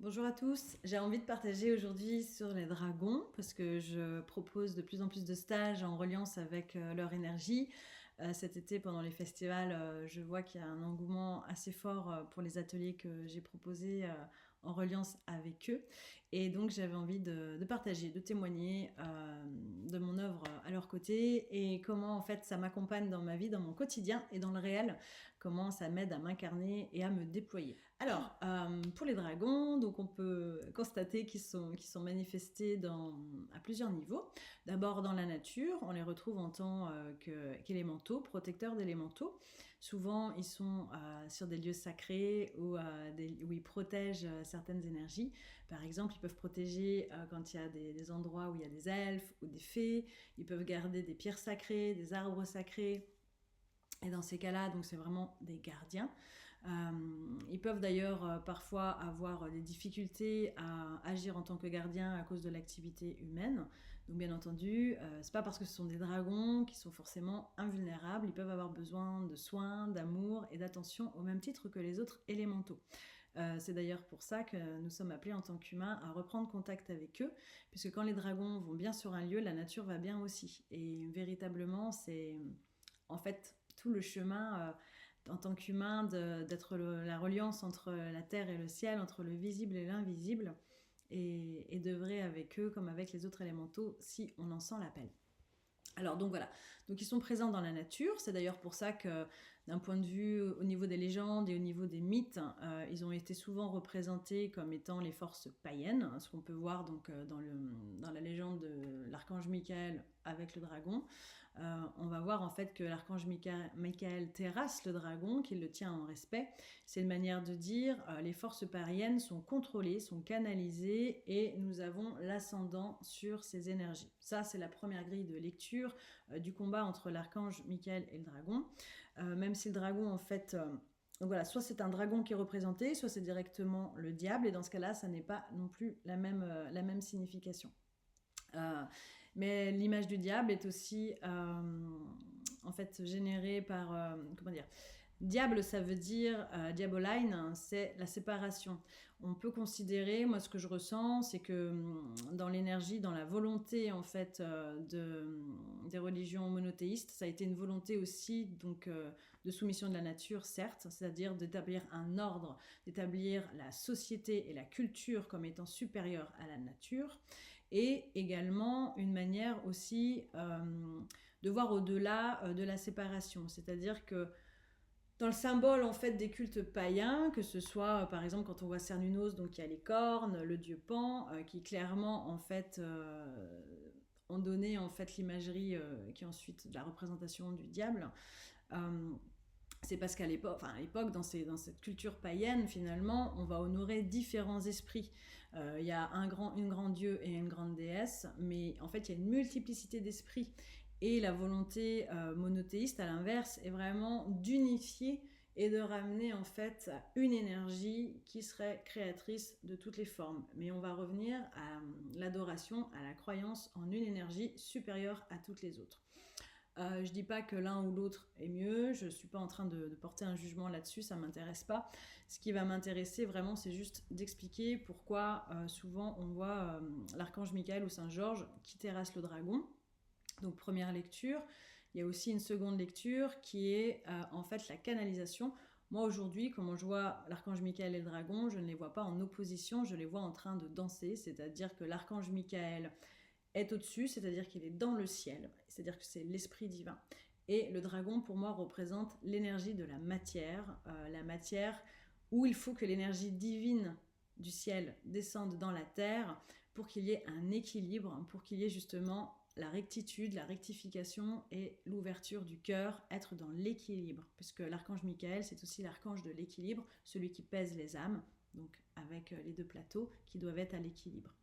Bonjour à tous, j'ai envie de partager aujourd'hui sur les dragons parce que je propose de plus en plus de stages en reliance avec leur énergie. Cet été, pendant les festivals, je vois qu'il y a un engouement assez fort pour les ateliers que j'ai proposés en reliance avec eux. Et donc j'avais envie de partager, de témoigner de mon œuvre à leur côté et comment en fait ça m'accompagne dans ma vie, dans mon quotidien et dans le réel, comment ça m'aide à m'incarner et à me déployer. Alors, pour les dragons, donc on peut constater qu'ils sont manifestés à plusieurs niveaux. D'abord dans la nature, on les retrouve en tant qu'élémentaux, protecteurs d'élémentaux. Souvent, ils sont sur des lieux sacrés où ils protègent certaines énergies. Par exemple, ils peuvent protéger quand il y a des endroits où il y a des elfes ou des fées. Ils peuvent garder des pierres sacrées, des arbres sacrés. Et dans ces cas-là, donc c'est vraiment des gardiens. Ils peuvent d'ailleurs parfois avoir des difficultés à agir en tant que gardiens à cause de l'activité humaine. Donc bien entendu, c'est pas parce que ce sont des dragons qu'ils sont forcément invulnérables. Ils peuvent avoir besoin de soins, d'amour et d'attention au même titre que les autres élémentaux. C'est d'ailleurs pour ça que nous sommes appelés en tant qu'humains à reprendre contact avec eux, puisque quand les dragons vont bien sur un lieu, la nature va bien aussi. Et véritablement, c'est en fait tout le chemin en tant qu'humain d'être la reliance entre la terre et le ciel, entre le visible et l'invisible, et d'œuvrer avec eux comme avec les autres élémentaux si on en sent l'appel. Alors donc voilà, donc ils sont présents dans la nature, c'est d'ailleurs pour ça que d'un point de vue au niveau des légendes et au niveau des mythes, ils ont été souvent représentés comme étant les forces païennes, ce qu'on peut voir donc dans la légende de l'archange Michael avec le dragon. On va voir en fait que l'archange Michael terrasse le dragon, qu'il le tient en respect. C'est une manière de dire les forces païennes sont contrôlées, sont canalisées et nous avons l'ascendant sur ces énergies. Ça, c'est la première grille de lecture du combat entre l'archange Michael et le dragon. Même si le dragon, en fait, donc voilà, soit c'est un dragon qui est représenté, soit c'est directement le diable, et dans ce cas-là, ça n'est pas non plus la même signification. Mais l'image du diable est aussi en fait générée par comment dire. Diable, ça veut dire diaboline, c'est la séparation. On peut considérer, moi ce que je ressens, c'est que dans l'énergie, dans la volonté en fait des religions monothéistes, ça a été une volonté aussi donc de soumission de la nature, certes, c'est-à-dire d'établir un ordre, d'établir la société et la culture comme étant supérieures à la nature, et également une manière aussi de voir au-delà de la séparation, c'est-à-dire que dans le symbole en fait des cultes païens, que ce soit par exemple quand on voit Cernunnos, donc il y a les cornes, le dieu Pan, qui clairement en fait ont donné en fait l'imagerie qui est ensuite la représentation du diable. Euh, c'est parce qu'à l'époque, enfin à l'époque dans cette culture païenne, finalement, on va honorer différents esprits. Il y a une grand dieu et une grande déesse, mais en fait, il y a une multiplicité d'esprits. Et la volonté monothéiste, à l'inverse, est vraiment d'unifier et de ramener en fait une énergie qui serait créatrice de toutes les formes. Mais on va revenir à l'adoration, à la croyance en une énergie supérieure à toutes les autres. Je dis pas que l'un ou l'autre est mieux, je suis pas en train de porter un jugement là-dessus, ça m'intéresse pas. Ce qui va m'intéresser vraiment, c'est juste d'expliquer pourquoi souvent on voit l'archange Michael ou Saint Georges qui terrasse le dragon. Donc première lecture. Il y a aussi une seconde lecture qui est en fait la canalisation. Moi aujourd'hui, comment je vois l'archange Michael et le dragon, je ne les vois pas en opposition, je les vois en train de danser, c'est-à-dire que l'archange Michael est au-dessus, c'est-à-dire qu'il est dans le ciel, c'est-à-dire que c'est l'esprit divin. Et le dragon, pour moi, représente l'énergie de la matière où il faut que l'énergie divine du ciel descende dans la terre pour qu'il y ait un équilibre, pour qu'il y ait justement la rectitude, la rectification et l'ouverture du cœur, être dans l'équilibre, puisque l'archange Michael, c'est aussi l'archange de l'équilibre, celui qui pèse les âmes, donc avec les deux plateaux qui doivent être à l'équilibre.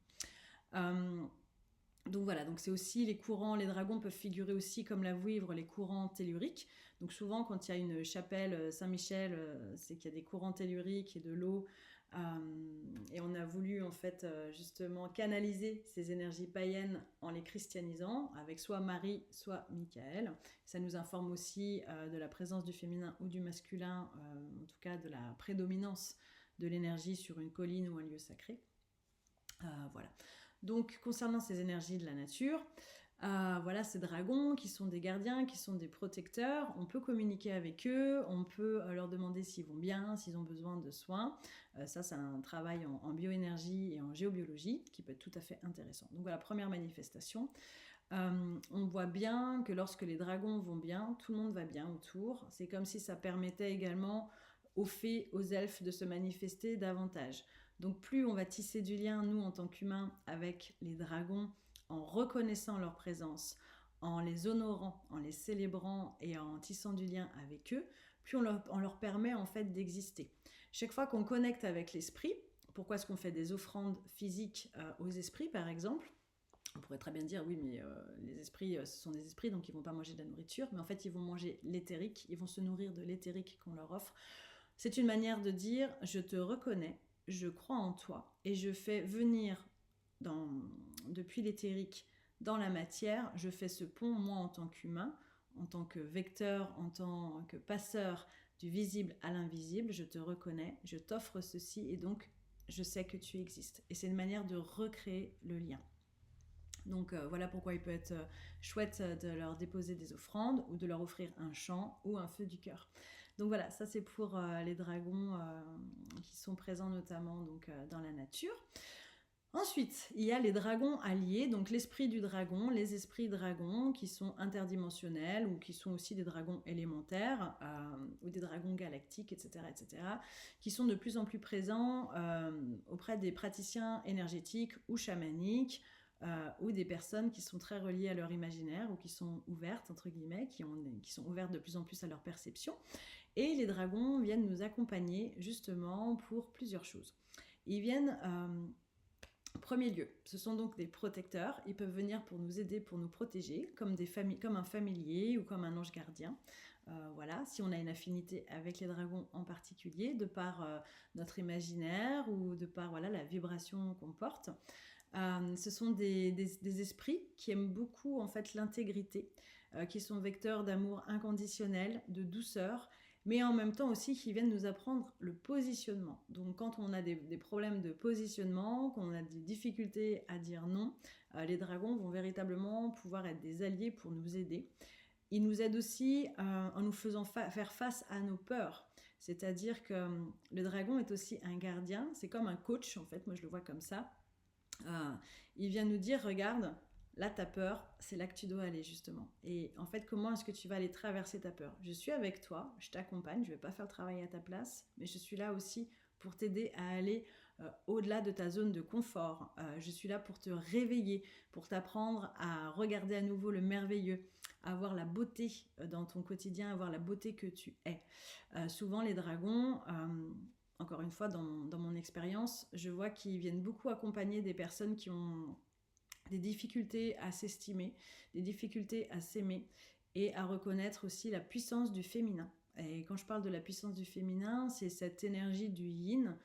Donc voilà, donc c'est aussi les courants, les dragons peuvent figurer aussi comme la vouivre, les courants telluriques. Donc souvent quand il y a une chapelle Saint-Michel, c'est qu'il y a des courants telluriques et de l'eau. Et on a voulu en fait justement canaliser ces énergies païennes en les christianisant avec soit Marie, soit Michael. Ça nous informe aussi de la présence du féminin ou du masculin, en tout cas de la prédominance de l'énergie sur une colline ou un lieu sacré. Voilà. Donc, concernant ces énergies de la nature, voilà, ces dragons qui sont des gardiens, qui sont des protecteurs, on peut communiquer avec eux, on peut leur demander s'ils vont bien, s'ils ont besoin de soins. Ça, c'est un travail en bioénergie et en géobiologie qui peut être tout à fait intéressant. Donc voilà, première manifestation. On voit bien que lorsque les dragons vont bien, tout le monde va bien autour. C'est comme si ça permettait également aux fées, aux elfes de se manifester davantage. Donc plus on va tisser du lien, nous en tant qu'humains, avec les dragons, en reconnaissant leur présence, en les honorant, en les célébrant et en tissant du lien avec eux, plus on leur permet en fait d'exister. Chaque fois qu'on connecte avec l'esprit, pourquoi est-ce qu'on fait des offrandes physiques aux esprits par exemple? On pourrait très bien dire oui mais les esprits ce sont des esprits donc ils vont pas manger de la nourriture, mais en fait ils vont manger l'éthérique, ils vont se nourrir de l'éthérique qu'on leur offre. C'est une manière de dire je te reconnais, je crois en toi et je fais venir depuis l'éthérique dans la matière, je fais ce pont moi en tant qu'humain, en tant que vecteur, en tant que passeur du visible à l'invisible, je te reconnais, je t'offre ceci et donc je sais que tu existes. Et c'est une manière de recréer le lien. Donc voilà pourquoi il peut être chouette de leur déposer des offrandes ou de leur offrir un chant ou un feu du cœur. Donc voilà, ça c'est pour les dragons qui sont présents notamment donc, dans la nature. Ensuite, il y a les dragons alliés, donc l'esprit du dragon, les esprits dragons qui sont interdimensionnels ou qui sont aussi des dragons élémentaires ou des dragons galactiques, etc., etc., qui sont de plus en plus présents auprès des praticiens énergétiques ou chamaniques ou des personnes qui sont très reliées à leur imaginaire ou qui sont ouvertes, entre guillemets, qui sont ouvertes de plus en plus à leur perception. Et les dragons viennent nous accompagner justement pour plusieurs choses. Ils viennent... Premier lieu, ce sont donc des protecteurs. Ils peuvent venir pour nous aider, pour nous protéger, comme un familier ou comme un ange gardien. Voilà, si on a une affinité avec les dragons en particulier, de par notre imaginaire ou de par voilà, la vibration qu'on porte. Ce sont des esprits qui aiment beaucoup en fait l'intégrité, qui sont vecteurs d'amour inconditionnel, de douceur, mais en même temps aussi qui viennent nous apprendre le positionnement. Donc quand on a des problèmes de positionnement, qu'on a des difficultés à dire non, les dragons vont véritablement pouvoir être des alliés pour nous aider. Ils nous aident aussi en nous faisant faire face à nos peurs. C'est-à-dire que le dragon est aussi un gardien, c'est comme un coach en fait, moi je le vois comme ça. Il vient nous dire, regarde, là t'as peur, c'est là que tu dois aller justement. Et en fait, comment est-ce que tu vas aller traverser ta peur? Je suis avec toi, je t'accompagne, je vais pas faire le travail à ta place, mais je suis là aussi pour t'aider à aller au-delà de ta zone de confort. Je suis là pour te réveiller, pour t'apprendre à regarder à nouveau le merveilleux, à voir la beauté dans ton quotidien, à voir la beauté que tu es. Souvent les dragons... encore une fois, dans mon expérience, je vois qu'ils viennent beaucoup accompagner des personnes qui ont des difficultés à s'estimer, des difficultés à s'aimer et à reconnaître aussi la puissance du féminin. Et quand je parle de la puissance du féminin, c'est cette énergie du yin,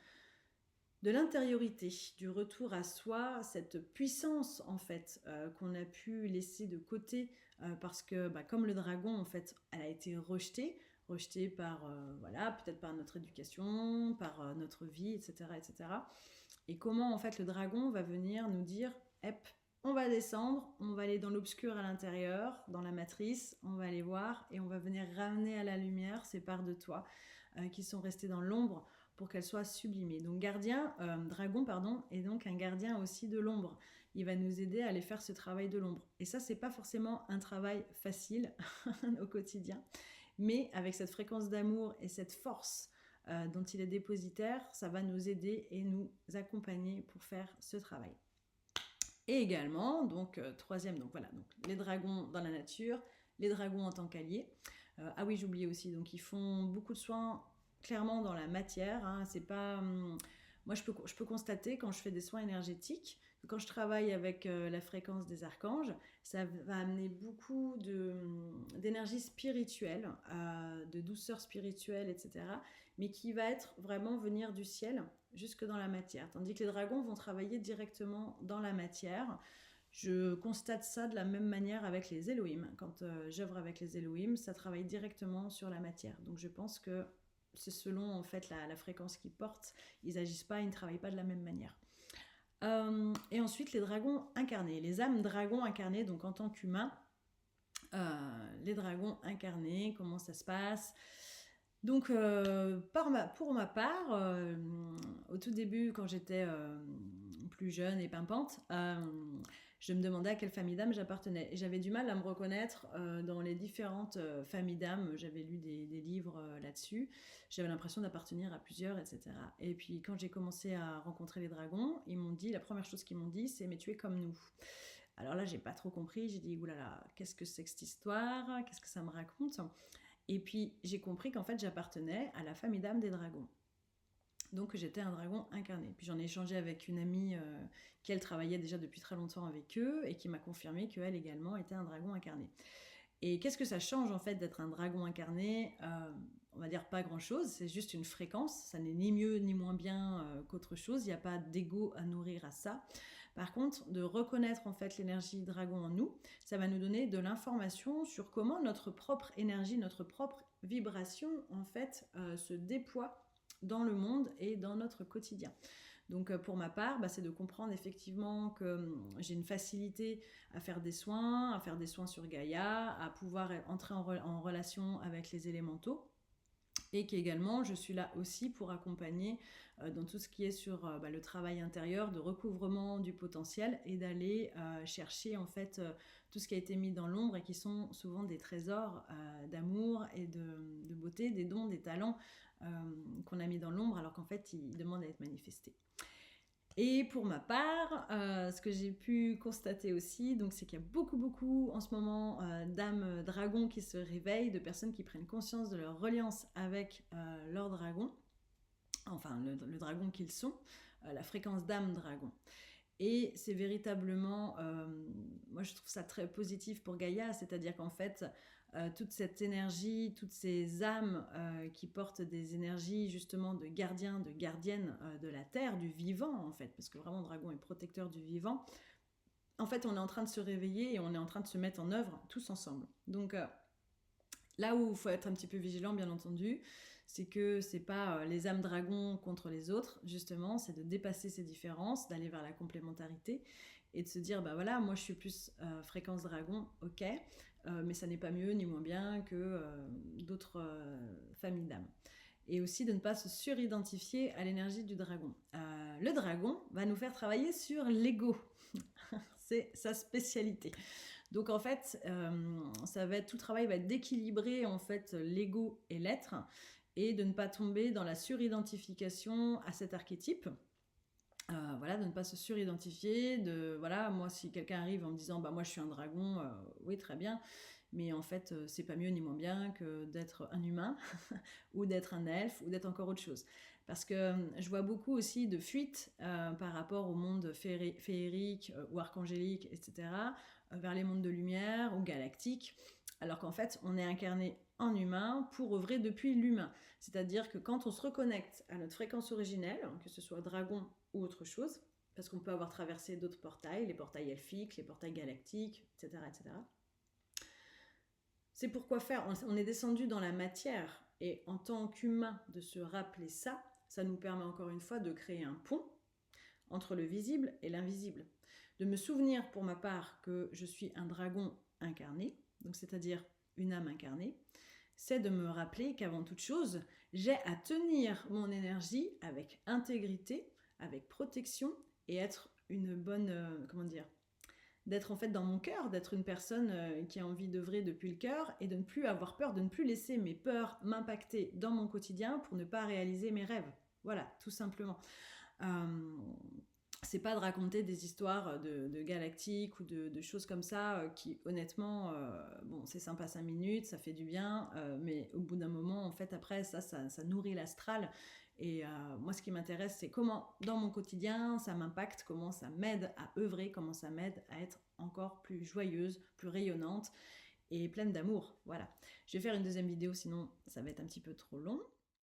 de l'intériorité, du retour à soi, cette puissance en fait qu'on a pu laisser de côté parce que comme le dragon en fait, elle a été rejetée par voilà, peut-être par notre éducation, par notre vie, etc., etc. Et comment en fait le dragon va venir nous dire, on va descendre, on va aller dans l'obscur à l'intérieur, dans la matrice, on va aller voir et on va venir ramener à la lumière ces parts de toi qui sont restées dans l'ombre pour qu'elles soient sublimées. Donc dragon est donc un gardien aussi de l'ombre. Il va nous aider à aller faire ce travail de l'ombre. Et ça, c'est pas forcément un travail facile au quotidien, mais avec cette fréquence d'amour et cette force dont il est dépositaire, ça va nous aider et nous accompagner pour faire ce travail. Et également, donc troisième, donc voilà, donc les dragons dans la nature, les dragons en tant qu'alliés. Ah oui, j'oubliais aussi, donc ils font beaucoup de soins clairement dans la matière. Hein, c'est pas, moi, je peux constater quand je fais des soins énergétiques, que quand je travaille avec la fréquence des archanges, ça va amener beaucoup d'énergie spirituelle, de douceur spirituelle, etc. Mais qui va être vraiment venir du ciel jusque dans la matière. Tandis que les dragons vont travailler directement dans la matière. Je constate ça de la même manière avec les Elohim. Quand j'œuvre avec les Elohim, ça travaille directement sur la matière. Donc je pense que c'est selon en fait la fréquence qu'ils portent, ils agissent pas, ils ne travaillent pas de la même manière. Et ensuite les dragons incarnés, les âmes dragons incarnées, donc en tant qu'humains, les dragons incarnés, comment ça se passe? Donc, pour ma part, au tout début, quand j'étais plus jeune et pimpante, je me demandais à quelle famille d'âmes j'appartenais. Et j'avais du mal à me reconnaître dans les différentes familles d'âmes. J'avais lu des livres là-dessus. J'avais l'impression d'appartenir à plusieurs, etc. Et puis, quand j'ai commencé à rencontrer les dragons, ils m'ont dit, la première chose qu'ils m'ont dit, c'est « mais tu es comme nous ». Alors là, j'ai pas trop compris. J'ai dit « oulala, qu'est-ce que c'est que cette histoire? Qu'est-ce que ça me raconte ?» Et puis j'ai compris qu'en fait j'appartenais à la famille d'âmes des dragons. Donc j'étais un dragon incarné. Puis j'en ai échangé avec une amie qui elle travaillait déjà depuis très longtemps avec eux et qui m'a confirmé qu'elle également était un dragon incarné. Et qu'est-ce que ça change en fait d'être un dragon incarné? On va dire pas grand-chose, c'est juste une fréquence, ça n'est ni mieux ni moins bien qu'autre chose, il n'y a pas d'ego à nourrir à ça. Par contre, de reconnaître en fait l'énergie dragon en nous, ça va nous donner de l'information sur comment notre propre énergie, notre propre vibration en fait se déploie dans le monde et dans notre quotidien. Donc pour ma part, c'est de comprendre effectivement que j'ai une facilité à faire des soins sur Gaïa, à pouvoir entrer en relation avec les élémentaux. Et qu'également, je suis là aussi pour accompagner dans tout ce qui est sur le travail intérieur, de recouvrement du potentiel et d'aller chercher en fait tout ce qui a été mis dans l'ombre et qui sont souvent des trésors d'amour et de beauté, des dons, des talents qu'on a mis dans l'ombre alors qu'en fait, ils demandent à être manifestés. Et pour ma part, ce que j'ai pu constater aussi, donc, c'est qu'il y a beaucoup en ce moment d'âmes dragons qui se réveillent, de personnes qui prennent conscience de leur reliance avec leur dragon, enfin le dragon qu'ils sont, la fréquence d'âme dragon. Et c'est véritablement, moi je trouve ça très positif pour Gaïa, c'est-à-dire qu'en fait, toute cette énergie, toutes ces âmes qui portent des énergies justement de gardiens, de gardiennes de la terre, du vivant en fait, parce que vraiment Dragon est protecteur du vivant. En fait, on est en train de se réveiller et on est en train de se mettre en œuvre tous ensemble. Donc là où il faut être un petit peu vigilant, bien entendu, c'est que c'est pas les âmes dragons contre les autres, justement, c'est de dépasser ces différences, d'aller vers la complémentarité et de se dire, voilà, moi je suis plus fréquence dragon, ok, mais ça n'est pas mieux ni moins bien que d'autres familles d'âmes. Et aussi de ne pas se suridentifier à l'énergie du dragon. Le dragon va nous faire travailler sur l'ego. C'est sa spécialité. Donc en fait, tout travail va être d'équilibrer en fait l'ego et l'être et de ne pas tomber dans la suridentification à cet archétype. De ne pas se suridentifier, moi si quelqu'un arrive en me disant moi je suis un dragon, oui très bien, mais en fait c'est pas mieux ni moins bien que d'être un humain ou d'être un elfe ou d'être encore autre chose. Parce que je vois beaucoup aussi de fuites par rapport au monde féerique ou archangélique, etc., vers les mondes de lumière ou galactiques, alors qu'en fait on est incarné en humain pour œuvrer depuis l'humain. C'est-à-dire que quand on se reconnecte à notre fréquence originelle, que ce soit dragon ou autre chose, parce qu'on peut avoir traversé d'autres portails, les portails elfiques, les portails galactiques, etc., etc. C'est pourquoi faire, on est descendu dans la matière, et en tant qu'humain, de se rappeler ça, ça nous permet encore une fois de créer un pont entre le visible et l'invisible. De me souvenir pour ma part que je suis un dragon incarné, donc c'est-à-dire une âme incarnée, c'est de me rappeler qu'avant toute chose, j'ai à tenir mon énergie avec intégrité, avec protection et être une bonne, d'être en fait dans mon cœur, d'être une personne qui a envie d'œuvrer depuis le cœur et de ne plus avoir peur, de ne plus laisser mes peurs m'impacter dans mon quotidien pour ne pas réaliser mes rêves. Voilà, tout simplement. C'est pas de raconter des histoires de galactiques ou de choses comme ça qui honnêtement c'est sympa 5 minutes, ça fait du bien, mais au bout d'un moment en fait après ça nourrit l'astral et moi ce qui m'intéresse c'est comment dans mon quotidien ça m'impacte, comment ça m'aide à œuvrer, comment ça m'aide à être encore plus joyeuse, plus rayonnante et pleine d'amour. Voilà, je vais faire une deuxième vidéo sinon ça va être un petit peu trop long.